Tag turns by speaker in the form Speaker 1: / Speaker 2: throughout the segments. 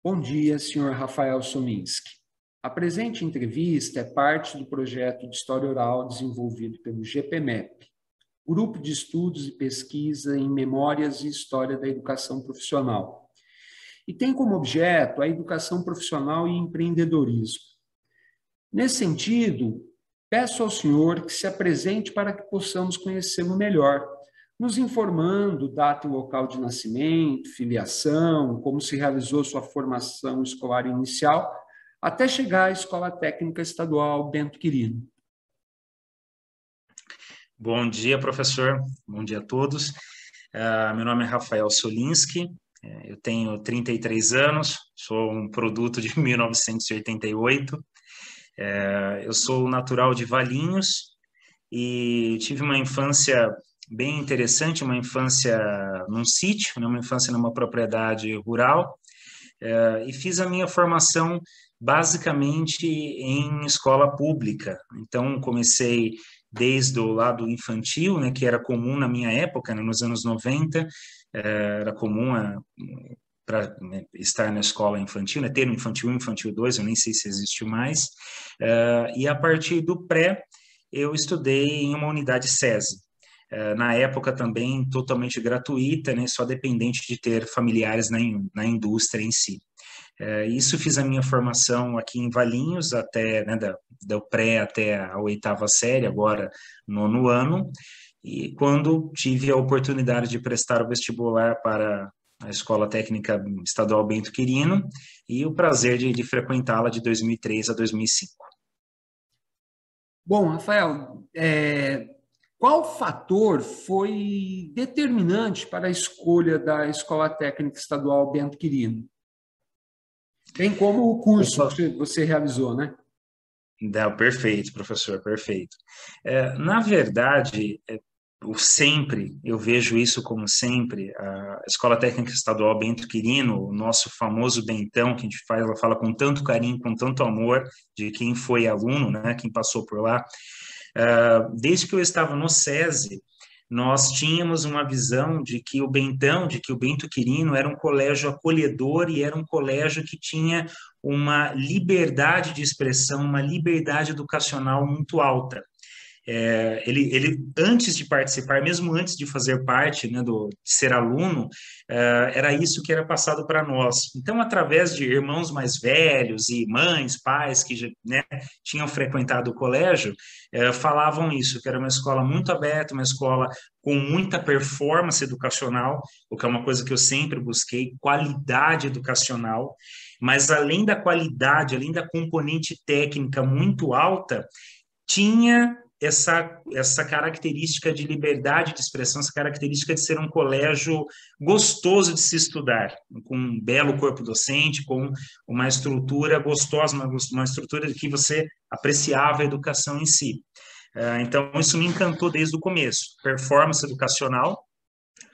Speaker 1: Bom dia, senhor Rafael Sominski. A presente entrevista é parte do projeto de História Oral desenvolvido pelo GPMEP, Grupo de Estudos e Pesquisa em Memórias e História da Educação Profissional, e tem como objeto a educação profissional e empreendedorismo. Nesse sentido, peço ao senhor que se apresente para que possamos conhecê-lo melhor, nos informando data e local de nascimento, filiação, como se realizou sua formação escolar inicial, até chegar à Escola Técnica Estadual Bento Quirino.
Speaker 2: Bom dia, professor. Bom dia a todos. Meu nome é Rafael Solinski, eu tenho 33 anos, sou um produto de 1988, eu sou natural de Valinhos e tive uma infância bem interessante, uma infância num sítio, uma infância numa propriedade rural, e fiz a minha formação basicamente em escola pública. Então, comecei desde o lado infantil, né, que era comum na minha época, né, nos anos 90, era comum para estar na escola infantil, né, ter no infantil 1, infantil 2, eu nem sei se existe mais, e a partir do pré, eu estudei em uma unidade SESI, na época também totalmente gratuita, né, só dependente de ter familiares na indústria em si. Isso fiz a minha formação aqui em Valinhos, até, né, do pré até a 8ª série, agora 9º ano, e quando tive a oportunidade de prestar o vestibular para a Escola Técnica Estadual Bento Quirino, e o prazer de frequentá-la de 2003 a 2005.
Speaker 1: Bom, Rafael, qual fator foi determinante para a escolha da Escola Técnica Estadual Bento Quirino? Bem como o curso que você realizou, né?
Speaker 2: Não, perfeito, professor, perfeito. Na verdade, eu vejo isso como sempre, a Escola Técnica Estadual Bento Quirino, o nosso famoso Bentão, que a gente fala com tanto carinho, com tanto amor, de quem foi aluno, né, quem passou por lá. Desde que eu estava no SESI, nós tínhamos uma visão de que o Bento Quirino era um colégio acolhedor e era um colégio que tinha uma liberdade de expressão, uma liberdade educacional muito alta. Ele antes de participar, mesmo antes de fazer parte, né, de ser aluno, era isso que era passado para nós. Então, através de irmãos mais velhos e mães, pais que, né, tinham frequentado o colégio, falavam isso, que era uma escola muito aberta, uma escola com muita performance educacional, o que é uma coisa que eu sempre busquei, qualidade educacional, mas além da qualidade, além da componente técnica muito alta, tinha essa característica de liberdade de expressão, essa característica de ser um colégio gostoso de se estudar, com um belo corpo docente, com uma estrutura gostosa, uma estrutura que você apreciava a educação em si. Então, isso me encantou desde o começo. Performance educacional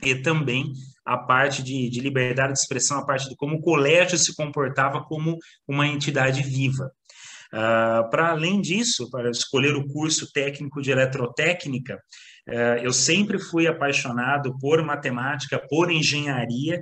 Speaker 2: e também a parte de liberdade de expressão, a parte de como o colégio se comportava como uma entidade viva. Para além disso, para escolher o curso técnico de eletrotécnica, eu sempre fui apaixonado por matemática, por engenharia,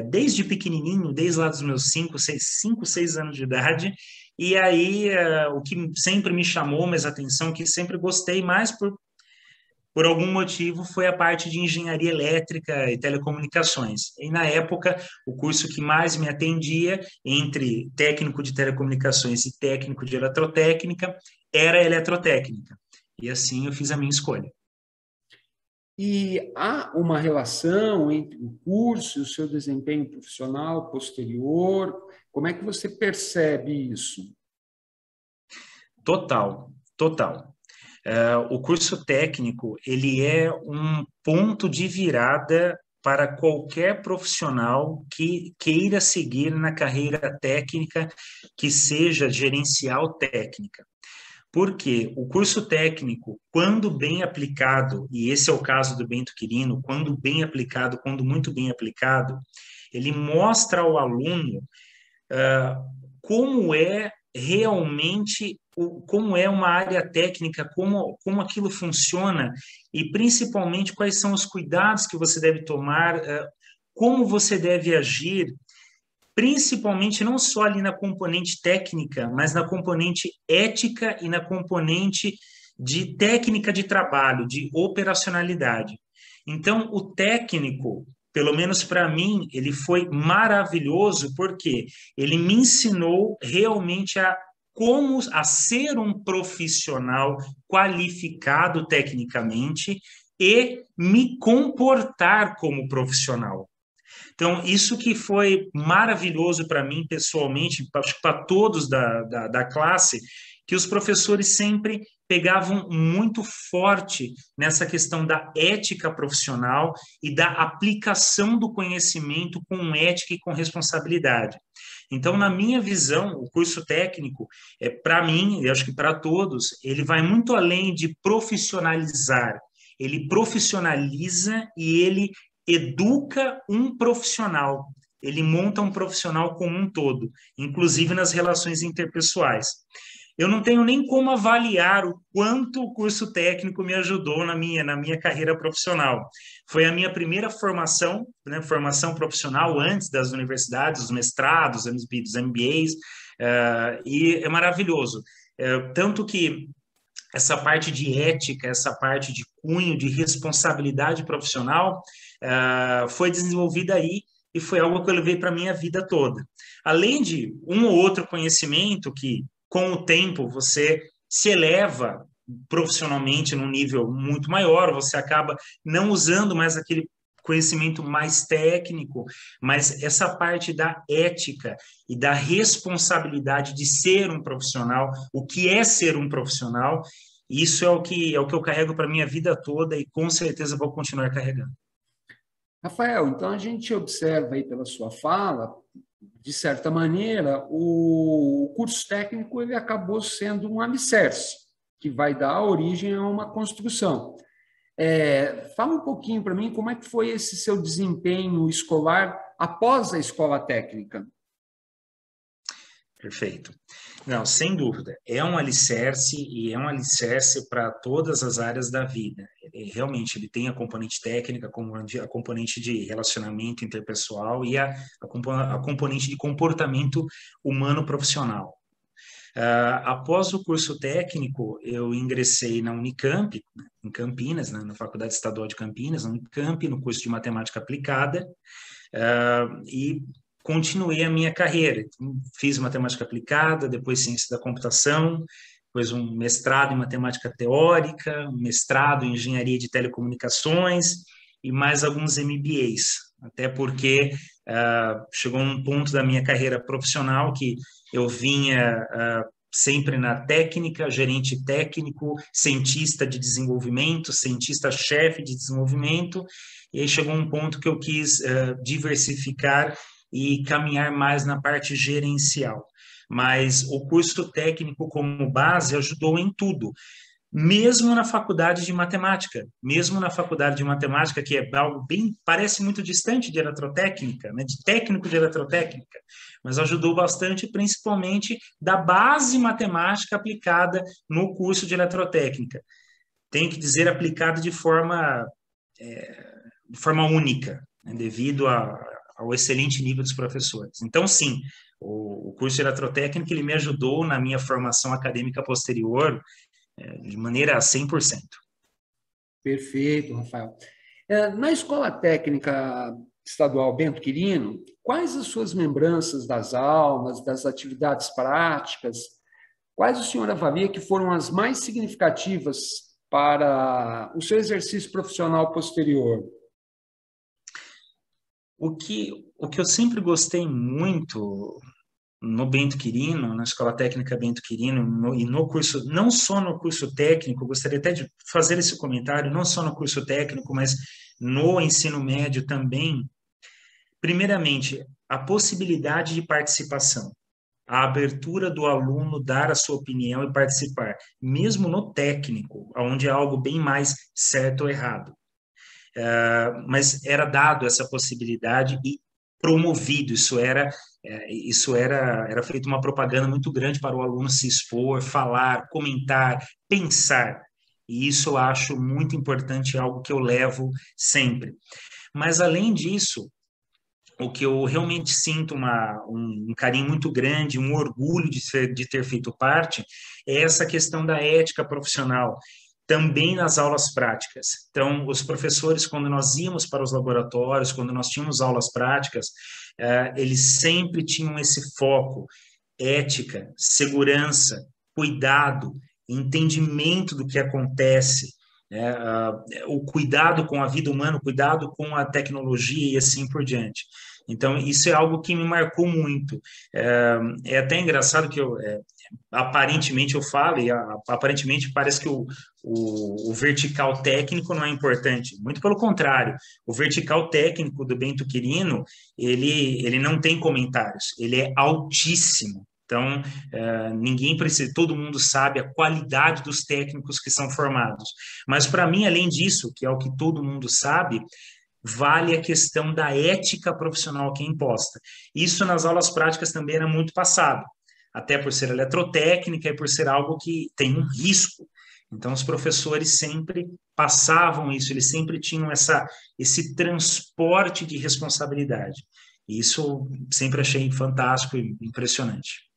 Speaker 2: desde pequenininho, desde lá dos meus 5, 6 anos de idade, e aí o que sempre me chamou mais atenção, que sempre gostei mais por algum motivo, foi a parte de engenharia elétrica e telecomunicações. E, na época, o curso que mais me atendia, entre técnico de telecomunicações e técnico de eletrotécnica, era eletrotécnica. E assim eu fiz a minha escolha.
Speaker 1: E há uma relação entre o curso e o seu desempenho profissional posterior? Como é que você percebe isso?
Speaker 2: Total, total. O curso técnico, ele é um ponto de virada para qualquer profissional que queira seguir na carreira técnica, que seja gerencial técnica. Porque o curso técnico, quando bem aplicado, e esse é o caso do Bento Quirino, quando bem aplicado, quando muito bem aplicado, ele mostra ao aluno como é realmente, como é uma área técnica, como aquilo funciona e principalmente quais são os cuidados que você deve tomar, como você deve agir principalmente não só ali na componente técnica, mas na componente ética e na componente de técnica de trabalho, de operacionalidade. Então, o técnico, pelo menos para mim, ele foi maravilhoso porque ele me ensinou realmente como a ser um profissional qualificado tecnicamente e me comportar como profissional. Então, isso que foi maravilhoso para mim pessoalmente, acho que para todos da classe, que os professores sempre pegavam muito forte nessa questão da ética profissional e da aplicação do conhecimento com ética e com responsabilidade. Então, na minha visão, o curso técnico, para mim, e acho que para todos, ele vai muito além de profissionalizar. Ele profissionaliza e ele educa um profissional. Ele monta um profissional como um todo, inclusive nas relações interpessoais. Eu não tenho nem como avaliar o quanto o curso técnico me ajudou na minha carreira profissional. Foi a minha primeira formação, né, formação profissional antes das universidades, dos mestrados, dos MBAs, e é maravilhoso. Tanto que essa parte de ética, essa parte de cunho, de responsabilidade profissional, foi desenvolvida aí e foi algo que eu levei para a minha vida toda. Além de um ou outro conhecimento que, com o tempo, você se eleva profissionalmente num nível muito maior, você acaba não usando mais aquele conhecimento mais técnico, mas essa parte da ética e da responsabilidade de ser um profissional, o que é ser um profissional, isso é o que eu carrego para a minha vida toda e com certeza vou continuar carregando.
Speaker 1: Rafael, então a gente observa aí pela sua fala, de certa maneira, o curso técnico ele acabou sendo um alicerce, que vai dar origem a uma construção. Fala um pouquinho para mim como é que foi esse seu desempenho escolar após a escola técnica.
Speaker 2: Perfeito. Não, sem dúvida, é um alicerce e é um alicerce para todas as áreas da vida. Realmente, ele tem a componente técnica, a componente de relacionamento interpessoal e a componente de comportamento humano profissional. Após o curso técnico, eu ingressei na Unicamp, em Campinas, na Faculdade Estadual de Campinas, na Unicamp, no curso de Matemática Aplicada, e continuei a minha carreira. Fiz matemática aplicada, depois ciência da computação, depois um mestrado em matemática teórica, um mestrado em engenharia de telecomunicações e mais alguns MBAs. Até porque chegou um ponto da minha carreira profissional que eu vinha sempre na técnica, gerente técnico, cientista de desenvolvimento, cientista-chefe de desenvolvimento, e aí chegou um ponto que eu quis diversificar e caminhar mais na parte gerencial. Mas o curso técnico como base ajudou em tudo, mesmo na faculdade de matemática, que é algo bem, parece muito distante de eletrotécnica, né, de técnico de eletrotécnica, mas ajudou bastante, principalmente da base matemática aplicada no curso de eletrotécnica. Tenho que dizer aplicada de forma única, né, devido ao excelente nível dos professores. Então, sim, o curso de eletrotécnica ele me ajudou na minha formação acadêmica posterior de maneira 100%.
Speaker 1: Perfeito, Rafael. Na Escola Técnica Estadual Bento Quirino, quais as suas lembranças das aulas, das atividades práticas? Quais o senhor avalia que foram as mais significativas para o seu exercício profissional posterior?
Speaker 2: O que eu sempre gostei muito no Bento Quirino, na Escola Técnica Bento Quirino, e no curso, não só no curso técnico, gostaria até de fazer esse comentário, não só no curso técnico, mas no ensino médio também. Primeiramente, a possibilidade de participação, a abertura do aluno dar a sua opinião e participar, mesmo no técnico, onde é algo bem mais certo ou errado. Mas era dado essa possibilidade e promovido, era feito uma propaganda muito grande para o aluno se expor, falar, comentar, pensar, e isso eu acho muito importante, algo que eu levo sempre. Mas além disso, o que eu realmente sinto um carinho muito grande, um orgulho de ter feito parte, é essa questão da ética profissional, também nas aulas práticas. Então, os professores, quando nós íamos para os laboratórios, quando nós tínhamos aulas práticas, eles sempre tinham esse foco, ética, segurança, cuidado, entendimento do que acontece, né? O cuidado com a vida humana, o cuidado com a tecnologia e assim por diante. Então, isso é algo que me marcou muito. É até engraçado que aparentemente eu falo, e aparentemente parece que o vertical técnico não é importante. Muito pelo contrário, o vertical técnico do Bento Quirino, ele não tem comentários, ele é altíssimo. Então, ninguém precisa, todo mundo sabe a qualidade dos técnicos que são formados. Mas, para mim, além disso, que é o que todo mundo sabe, vale a questão da ética profissional que é imposta. Isso nas aulas práticas também era muito passado, até por ser eletrotécnica e por ser algo que tem um risco. Então, os professores sempre passavam isso, eles sempre tinham esse transporte de responsabilidade. E isso sempre achei fantástico e impressionante.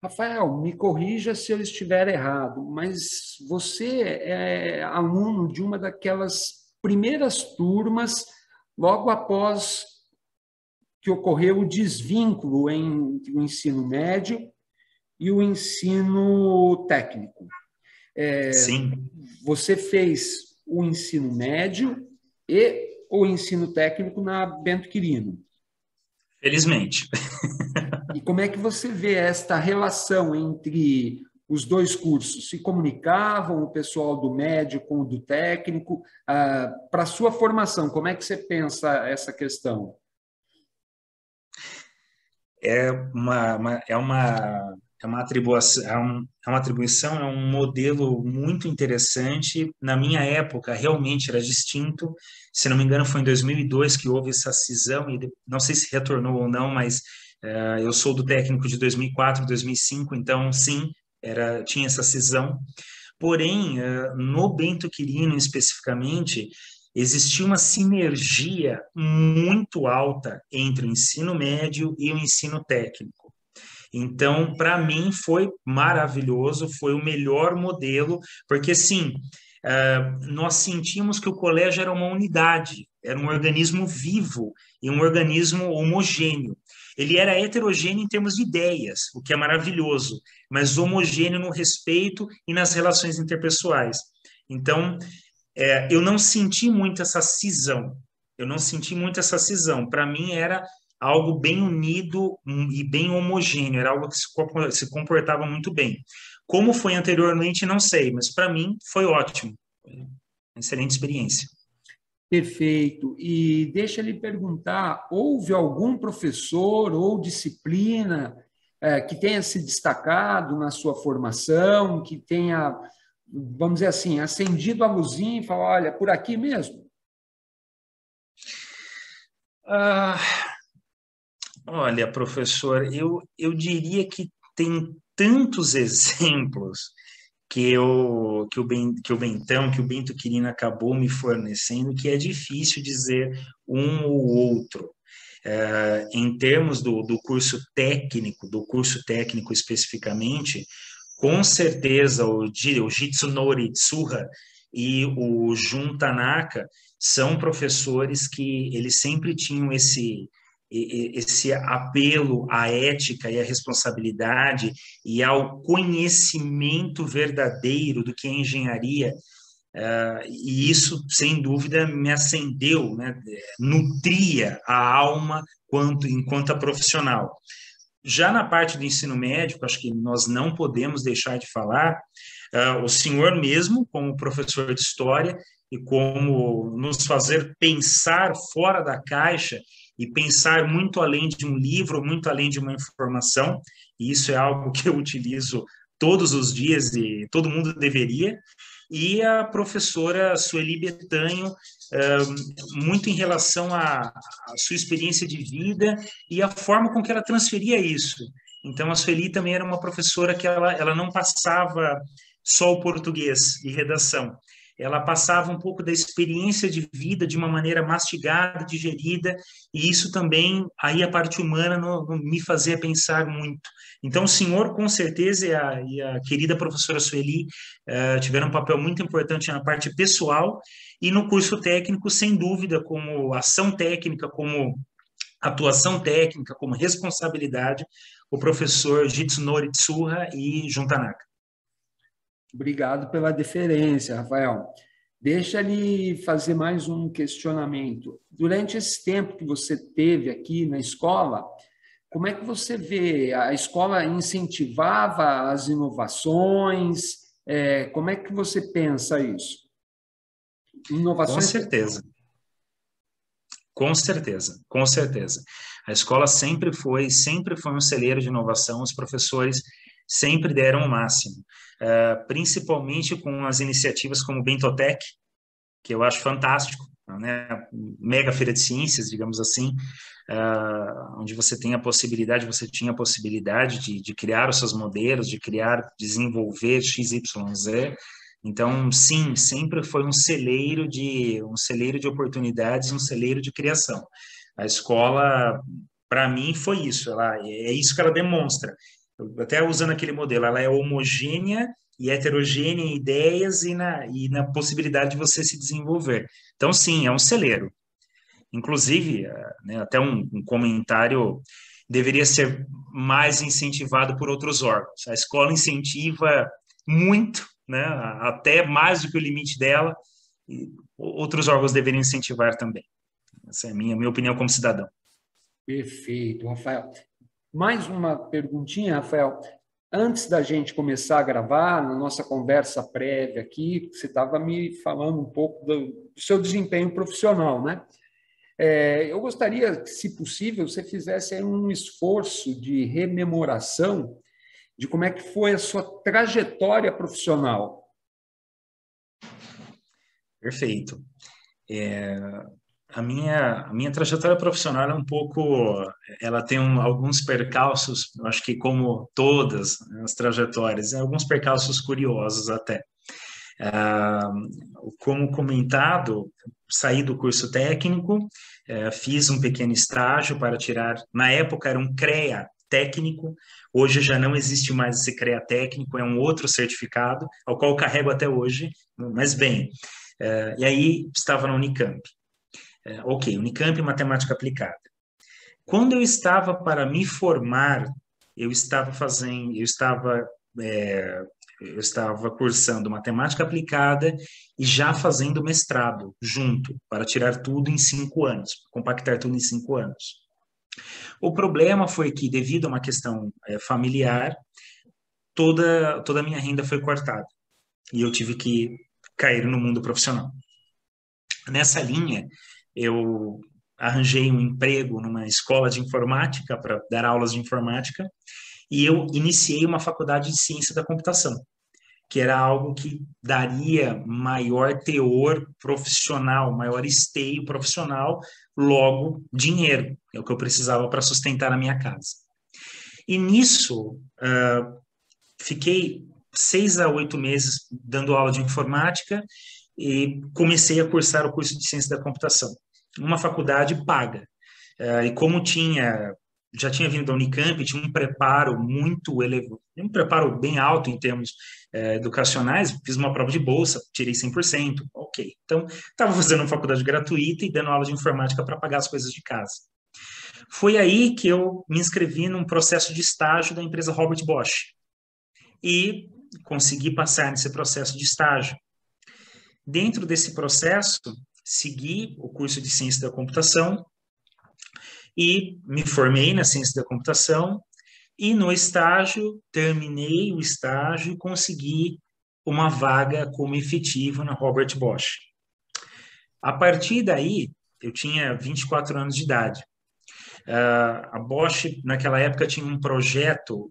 Speaker 1: Rafael, me corrija se eu estiver errado, mas você é aluno de uma daquelas primeiras turmas, logo após que ocorreu o desvínculo entre o ensino médio e o ensino técnico.
Speaker 2: Sim.
Speaker 1: Você fez o ensino médio e o ensino técnico na Bento Quirino.
Speaker 2: Felizmente.
Speaker 1: E como é que você vê esta relação entre os dois cursos? Se comunicavam o pessoal do médio com o do técnico? Para a sua formação, como é que você pensa essa questão?
Speaker 2: É uma atribuição, é um modelo muito interessante. Na minha época, realmente era distinto. Se não me engano, foi em 2002 que houve essa cisão, e não sei se retornou ou não, mas eu sou do técnico de 2004, 2005, então, sim, tinha essa cisão. Porém, no Bento Quirino, especificamente, existia uma sinergia muito alta entre o ensino médio e o ensino técnico. Então, para mim, foi maravilhoso, foi o melhor modelo, porque, sim, nós sentimos que o colégio era uma unidade, era um organismo vivo e um organismo homogêneo. Ele era heterogêneo em termos de ideias, o que é maravilhoso, mas homogêneo no respeito e nas relações interpessoais. Então, eu não senti muito essa cisão. Eu não senti muito essa cisão. Para mim, era algo bem unido e bem homogêneo, era algo que se comportava muito bem. Como foi anteriormente, não sei, mas para mim foi ótimo. Uma excelente experiência.
Speaker 1: Perfeito. E deixa ele perguntar, houve algum professor ou disciplina que tenha se destacado na sua formação, que tenha, vamos dizer assim, acendido a luzinha e falar, olha, por aqui mesmo?
Speaker 2: Ah, olha, professor, eu diria que tem tantos exemplos que o Bentão, que o Bento Quirino acabou me fornecendo, que é difícil dizer um ou outro. Em termos do curso técnico especificamente, com certeza o Jitsunori Tsuha e o Jun Tanaka são professores que eles sempre tinham esse apelo à ética e à responsabilidade e ao conhecimento verdadeiro do que é engenharia, e isso, sem dúvida, me acendeu, né? Nutria a alma enquanto a profissional. Já na parte do ensino médico, acho que nós não podemos deixar de falar, o senhor mesmo, como professor de história, e como nos fazer pensar fora da caixa e pensar muito além de um livro, muito além de uma informação, e isso é algo que eu utilizo todos os dias e todo mundo deveria, e a professora Sueli Betanho, muito em relação à sua experiência de vida e a forma com que ela transferia isso. Então, a Sueli também era uma professora que ela não passava só o português e redação. ela passava um pouco da experiência de vida de uma maneira mastigada, digerida, e isso também, aí a parte humana me fazia pensar muito. Então, o senhor, com certeza, e a querida professora Sueli tiveram um papel muito importante na parte pessoal, e no curso técnico, sem dúvida, como ação técnica, como atuação técnica, como responsabilidade, o professor Jitsunori Tsuha e Juntanaka.
Speaker 1: Obrigado pela deferência, Rafael. Deixa ele fazer mais um questionamento. Durante esse tempo que você teve aqui na escola, como é que você vê? A escola incentivava as inovações? Como é que você pensa isso?
Speaker 2: Com
Speaker 1: Inovações.
Speaker 2: certeza. Com certeza, com certeza. A escola sempre foi um celeiro de inovação, os professores sempre deram o máximo, principalmente com as iniciativas como o Bentotec, que eu acho fantástico, né? Mega feira de ciências, digamos assim, onde você tinha a possibilidade de criar os seus modelos, de criar, desenvolver XYZ. Então, sim, sempre foi um celeiro de oportunidades, um celeiro de criação. A escola, para mim, foi isso. É isso que ela demonstra. Até usando aquele modelo, ela é homogênea e heterogênea em ideias e na possibilidade de você se desenvolver. Então, sim, é um celeiro. Inclusive, né, até um comentário deveria ser mais incentivado por outros órgãos. A escola incentiva muito, né, até mais do que o limite dela, e outros órgãos deveriam incentivar também. Essa é a minha opinião como cidadão.
Speaker 1: Perfeito, Rafael. Mais uma perguntinha, Rafael. Antes da gente começar a gravar, na nossa conversa prévia aqui, você estava me falando um pouco do seu desempenho profissional, né? Eu gostaria que, se possível, você fizesse aí um esforço de rememoração de como é que foi a sua trajetória profissional.
Speaker 2: Perfeito. A minha trajetória profissional é um pouco, ela tem alguns percalços, eu acho que como todas as trajetórias, alguns percalços curiosos até. Como comentado, saí do curso técnico, fiz um pequeno estágio para tirar, na época era um CREA técnico, hoje já não existe mais esse CREA técnico, é um outro certificado, ao qual eu carrego até hoje, mas bem, e aí estava na Unicamp. Ok, Unicamp Matemática Aplicada. Quando eu estava para me formar, eu estava cursando matemática aplicada e já fazendo mestrado junto, para tirar tudo em 5 anos, compactar tudo em 5 anos. O problema foi que, devido a uma questão familiar, toda a minha renda foi cortada e eu tive que cair no mundo profissional. Nessa linha, eu arranjei um emprego numa escola de informática para dar aulas de informática e eu iniciei uma faculdade de ciência da computação, que era algo que daria maior teor profissional, maior esteio profissional, logo dinheiro, é o que eu precisava para sustentar a minha casa. E nisso, fiquei 6 a 8 meses dando aula de informática e comecei a cursar o curso de ciência da computação, uma faculdade paga. E como já tinha vindo da Unicamp, tinha um preparo muito elevado, um preparo bem alto em termos educacionais, fiz uma prova de bolsa, tirei 100%, ok. Então, estava fazendo uma faculdade gratuita e dando aula de informática para pagar as coisas de casa. Foi aí que eu me inscrevi num processo de estágio da empresa Robert Bosch e consegui passar nesse processo de estágio. Dentro desse processo, segui o curso de ciência da computação e me formei na ciência da computação e no estágio, terminei o estágio e consegui uma vaga como efetivo na Robert Bosch. A partir daí, eu tinha 24 anos de idade. A Bosch, naquela época, tinha um projeto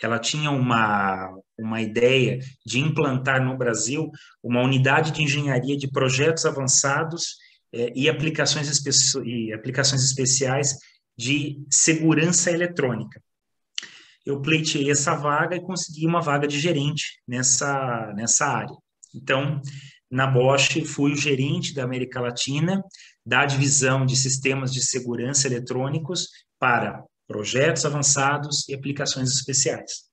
Speaker 2: ela tinha uma ideia de implantar no Brasil uma unidade de engenharia de projetos avançados e aplicações especiais de segurança eletrônica. eu pleiteei essa vaga e consegui uma vaga de gerente nessa área. Então, na Bosch, fui o gerente da América Latina, da divisão de sistemas de segurança eletrônicos para projetos avançados e aplicações especiais.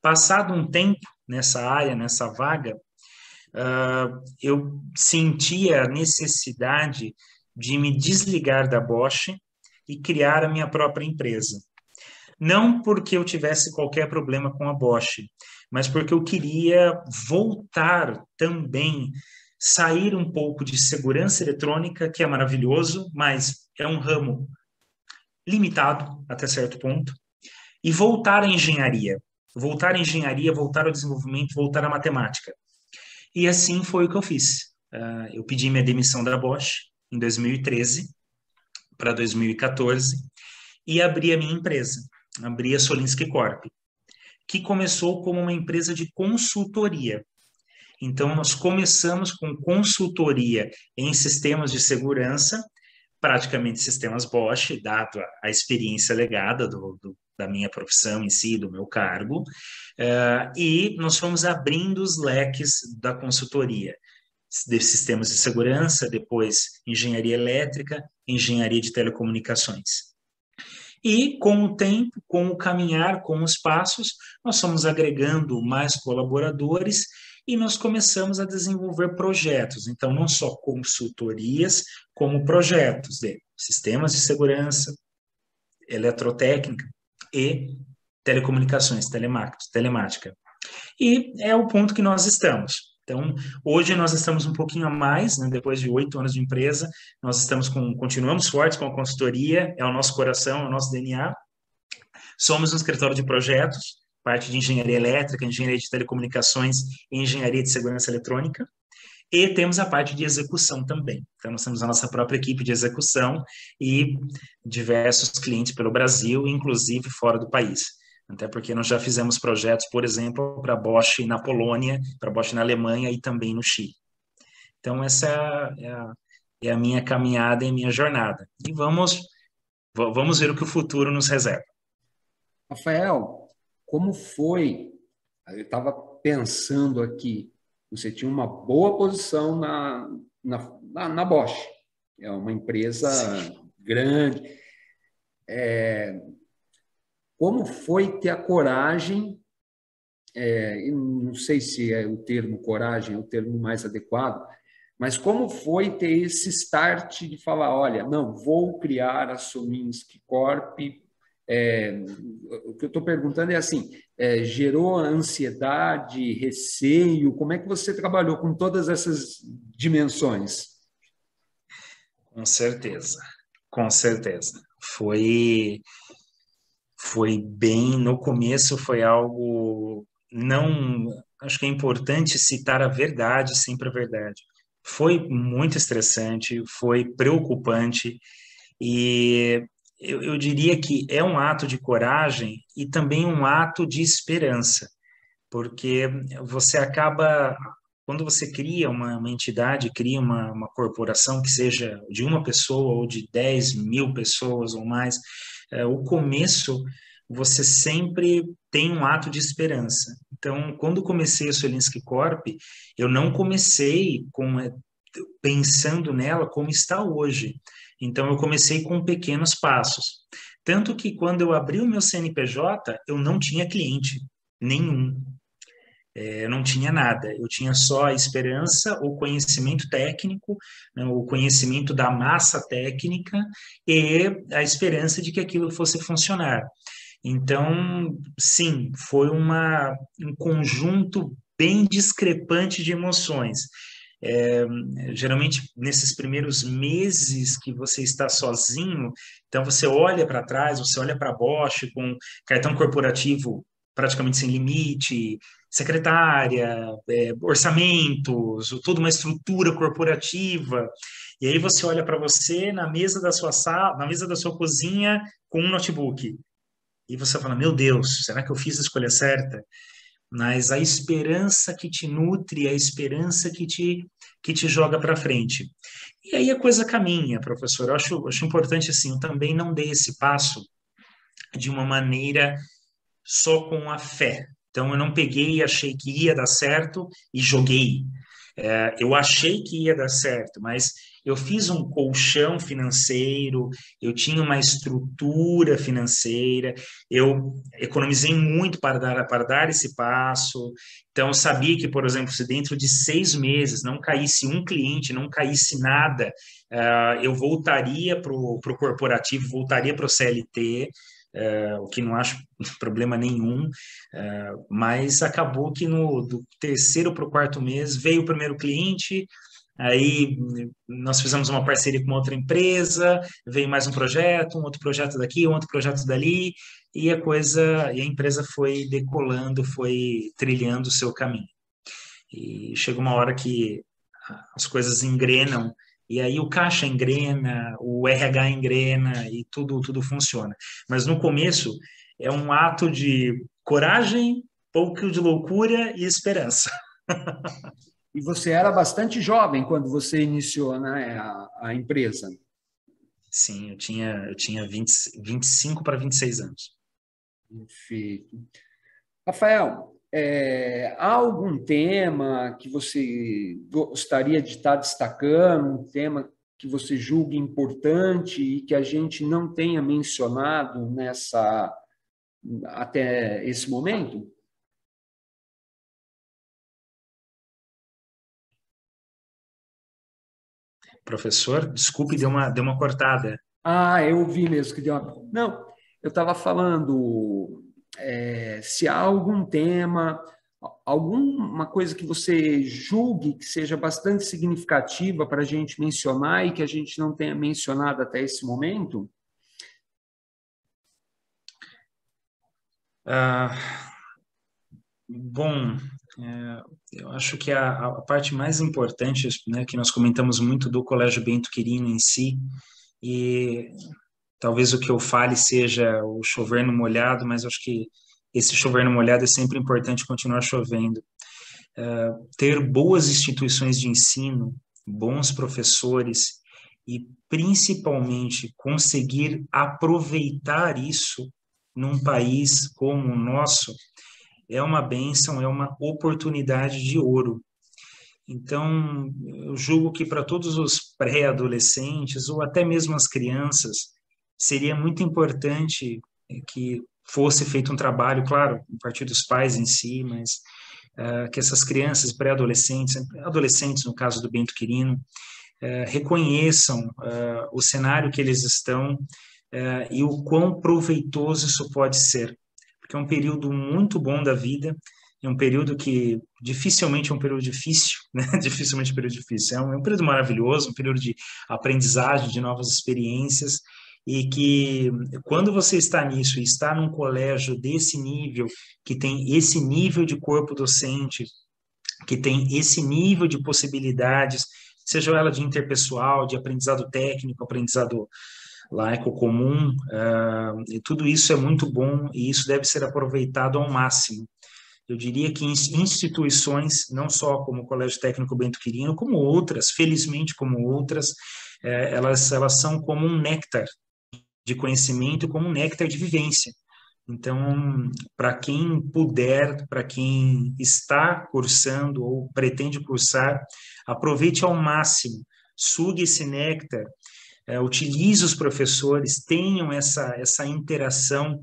Speaker 2: Passado um tempo nessa área, nessa vaga, eu senti a necessidade de me desligar da Bosch e criar a minha própria empresa. Não porque eu tivesse qualquer problema com a Bosch, mas porque eu queria voltar também, sair um pouco de segurança eletrônica, que é maravilhoso, mas é um ramo limitado até certo ponto, e voltar à engenharia. Voltar à engenharia, voltar ao desenvolvimento, voltar à matemática. E assim foi o que eu fiz. Eu pedi minha demissão da Bosch em 2013 para 2014 e abri a minha empresa, abri a Solinski Corp, que começou como uma empresa de consultoria. Então, nós começamos com consultoria em sistemas de segurança, praticamente sistemas Bosch, dado a experiência legada da minha profissão em si, do meu cargo, e nós fomos abrindo os leques da consultoria, de sistemas de segurança, depois engenharia elétrica, engenharia de telecomunicações. E com o tempo, com o caminhar, com os passos, nós fomos agregando mais colaboradores e nós começamos a desenvolver projetos. Então, não só consultorias, como projetos de sistemas de segurança, eletrotécnica e telecomunicações, telemática. E é o ponto que nós estamos. Então, hoje nós estamos um pouquinho a mais, né, depois de 8 anos de empresa, nós continuamos fortes com a consultoria, é o nosso coração, é o nosso DNA. Somos um escritório de projetos, parte de engenharia elétrica, engenharia de telecomunicações e engenharia de segurança eletrônica. E temos a parte de execução também. Então, nós temos a nossa própria equipe de execução e diversos clientes pelo Brasil, inclusive fora do país. Até porque nós já fizemos projetos, por exemplo, para a Bosch na Polônia, para a Bosch na Alemanha e também no Chile. Então, essa é a minha caminhada e a minha jornada. E vamos ver o que o futuro nos reserva.
Speaker 1: Rafael, como foi? Eu estava pensando aqui, você tinha uma boa posição na Bosch, é uma empresa Sim. grande. Como foi ter a coragem, não sei se é o termo coragem é o termo mais adequado, mas como foi ter esse start de falar, olha, não, vou criar a Solinski Corp. O que eu estou perguntando é assim, gerou ansiedade, receio? Como é que você trabalhou com todas essas dimensões?
Speaker 2: Com certeza, com certeza. Foi bem, no começo foi algo, não, acho que é importante citar a verdade, sempre a verdade. Foi muito estressante, foi preocupante e eu diria que é um ato de coragem e também um ato de esperança, porque você acaba, quando você cria uma entidade, cria uma corporação que seja de uma pessoa ou de 10 mil pessoas ou mais, o começo você sempre tem um ato de esperança. Então, quando comecei a Solinski Corp, eu não comecei pensando nela como está hoje. Então, eu comecei com pequenos passos. Tanto que quando eu abri o meu CNPJ, eu não tinha cliente nenhum. Eu não tinha nada. Eu tinha só a esperança, o conhecimento técnico, né, o conhecimento da massa técnica e a esperança de que aquilo fosse funcionar. Então, sim, foi um conjunto bem discrepante de emoções. Geralmente nesses primeiros meses que você está sozinho, então você olha para trás, você olha para a Bosch com cartão corporativo praticamente sem limite, secretária, orçamentos, toda uma estrutura corporativa, e aí você olha para você na mesa da sua sala, na mesa da sua cozinha com um notebook, e você fala, meu Deus, será que eu fiz a escolha certa? Mas a esperança que te nutre, a esperança que te joga para frente. E aí a coisa caminha, professor. Eu acho importante, assim, eu também não dei esse passo de uma maneira só com a fé. Então, eu não peguei e achei que ia dar certo e joguei. Eu achei que ia dar certo, mas eu fiz um colchão financeiro, eu tinha uma estrutura financeira, eu economizei muito para dar esse passo. Então, eu sabia que, por exemplo, se dentro de 6 meses não caísse um cliente, não caísse nada, eu voltaria para o corporativo, voltaria para o CLT, o que não acho problema nenhum, mas acabou que do terceiro para o quarto mês veio o primeiro cliente, aí nós fizemos uma parceria com uma outra empresa, veio mais um outro projeto daqui, um outro projeto dali, e a empresa foi decolando, foi trilhando o seu caminho. E chega uma hora que as coisas engrenam, e aí o caixa engrena, o RH engrena e tudo funciona. Mas no começo é um ato de coragem, pouco de loucura e esperança.
Speaker 1: E você era bastante jovem quando você iniciou, né, a empresa.
Speaker 2: Sim, eu tinha 25 para 26 anos.
Speaker 1: Perfeito. Rafael, há algum tema que você gostaria de estar destacando, um tema que você julgue importante e que a gente não tenha mencionado até esse momento?
Speaker 2: Professor, desculpe, deu uma cortada.
Speaker 1: Ah, eu vi mesmo que deu uma... Não, eu estava falando se há algum tema, alguma coisa que você julgue que seja bastante significativa para a gente mencionar e que a gente não tenha mencionado até esse momento?
Speaker 2: Ah, bom, eu acho que a parte mais importante, né, que nós comentamos muito do Colégio Bento Quirino em si, e talvez o que eu fale seja o chover no molhado, mas acho que esse chover no molhado é sempre importante continuar chovendo. Ter boas instituições de ensino, bons professores e, principalmente, conseguir aproveitar isso num país como o nosso é uma bênção, é uma oportunidade de ouro. Então, eu julgo que para todos os pré-adolescentes ou até mesmo as crianças, seria muito importante que fosse feito um trabalho, claro, a partir dos pais em si, mas que essas crianças pré-adolescentes, adolescentes no caso do Bento Quirino, reconheçam o cenário que eles estão e o quão proveitoso isso pode ser, porque é um período muito bom da vida, é um período que dificilmente é um período difícil, né? Dificilmente é um período difícil, é um período maravilhoso, um período de aprendizagem, de novas experiências, e que quando você está nisso e está num colégio desse nível, que tem esse nível de corpo docente, que tem esse nível de possibilidades, seja ela de interpessoal, de aprendizado técnico, aprendizado laico comum, e tudo isso é muito bom e isso deve ser aproveitado ao máximo. Eu diria que instituições, não só como o Colégio Técnico Bento Quirino, como outras, felizmente como outras, elas são como um néctar de conhecimento, como um néctar de vivência. Então, para quem puder, para quem está cursando ou pretende cursar, aproveite ao máximo, sugue esse néctar, utilize os professores, tenham essa interação,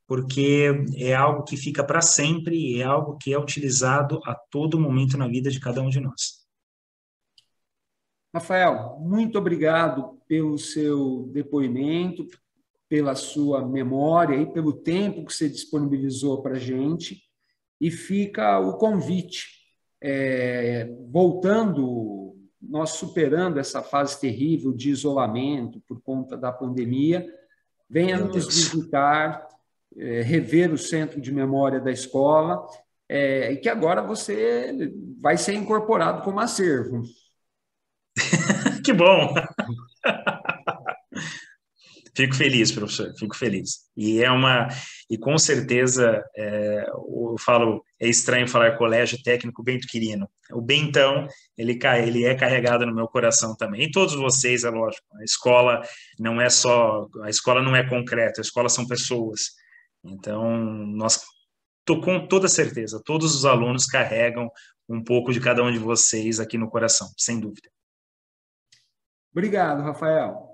Speaker 2: porque é algo que fica para sempre, é algo que é utilizado a todo momento na vida de cada um de nós.
Speaker 1: Rafael, muito obrigado pelo seu depoimento, pela sua memória e pelo tempo que você disponibilizou para a gente. E fica o convite, voltando, nós superando essa fase terrível de isolamento por conta da pandemia, venha
Speaker 2: Meu
Speaker 1: nos
Speaker 2: Deus.
Speaker 1: visitar, rever o centro de memória da escola, e que agora você vai ser incorporado como acervo.
Speaker 2: Que bom! Fico feliz, professor, fico feliz. E com certeza, eu falo, é estranho falar Colégio Técnico Bento Quirino. O Bentão, ele é carregado no meu coração também. E todos vocês, é lógico. A escola não é concreto, a escola são pessoas. Então, nós, tô com toda certeza, todos os alunos carregam um pouco de cada um de vocês aqui no coração, sem dúvida.
Speaker 1: Obrigado, Rafael.